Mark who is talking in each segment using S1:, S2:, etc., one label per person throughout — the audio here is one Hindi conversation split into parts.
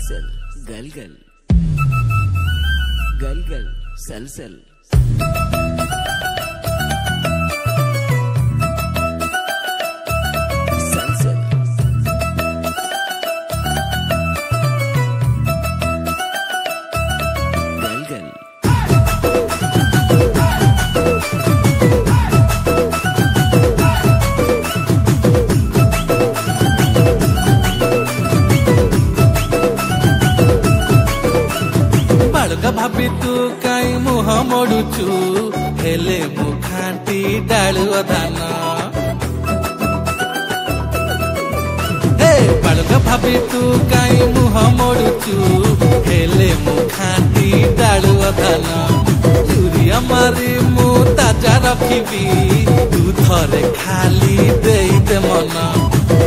S1: सलसल गलगल गलगल सलसल
S2: भाभी तू कई मुह मोड़ुचु हेले मुखाटी डालु धान बालक भाभी तू कई मुह मोड़ुचु हेले मुखाटी डालु धान यूरिया मारी मु ताजा रखी तू थरे खाली दे मन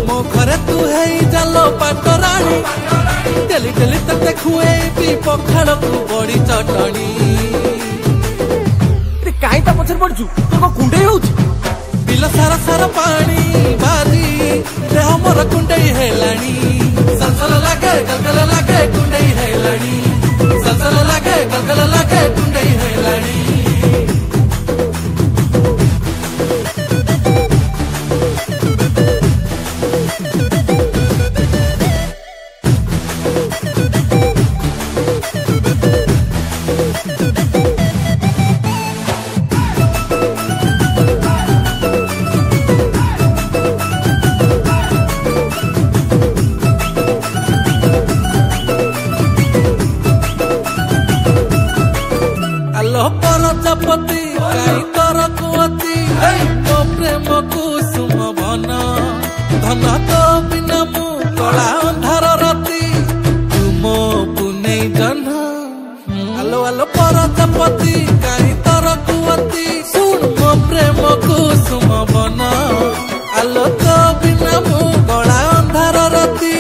S2: मो घरे तू है जालो पाटराणी डेली डेली तते खुएबी पखाड़ को बड़ी चटणी
S3: कहीं ता पछर पड़छु तो कुंडे होउछि
S2: बिल सारा सारा पानी बाजी देह मोर कुंडे हेलाणी सलसल लागे गलगल लागे कुंडे हेलाणी सलसल लागे गलगल लागे कुंडे हेलाणी प्रजापति कई तर कुअती तो प्रेम कुसुम बन धन तो बिना मु कला अंधार रती तुम पुने जन आलो आलो प्रजापति कई तर कुअती सुन मो प्रेम कुसुम बन आलो तो बिना मु कला अंधार रती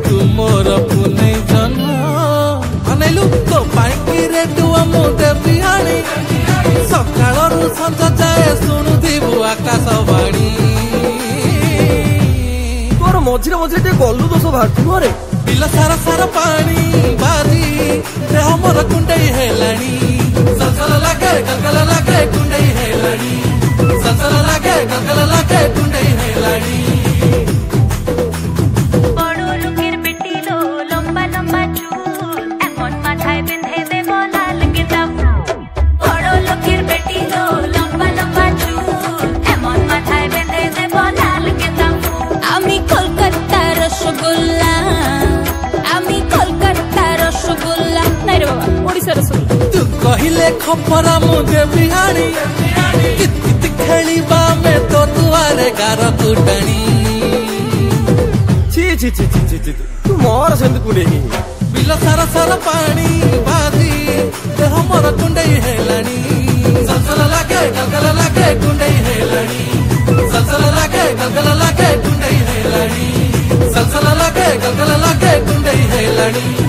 S2: तुमर पुने जन अनेलु तो पाई रे दुआ मु देवी आनी सकाळरू संज जाए शुणुथिबु आकाशवाणी
S3: तोर मझिरे मझिरे गलु दोष बाहर रे
S2: बिल सारा सारा पानी बाजी देह मोर कुंडई हेलाणी सलसल लागे गलगल लागे कुंडई हेलाणी सलसल लागे गलगल लागे कुंडई हेलाणी कहले खपरा मुझे बिहारी कित खेलिबा में तो दुआरे गार कुटणी
S3: छी छी छी छी छी तू मोर संद कुले
S2: बिल सारा सारा पानी बाजी देह मोर कुंडई हेलाणी सलसल लागे गलगल लागे कुंडई हेलाणी सलसल लागे गलगल लागे कुंडई हेलाणी सलसल लागे गलगल लागे कुंडई हेलाणी।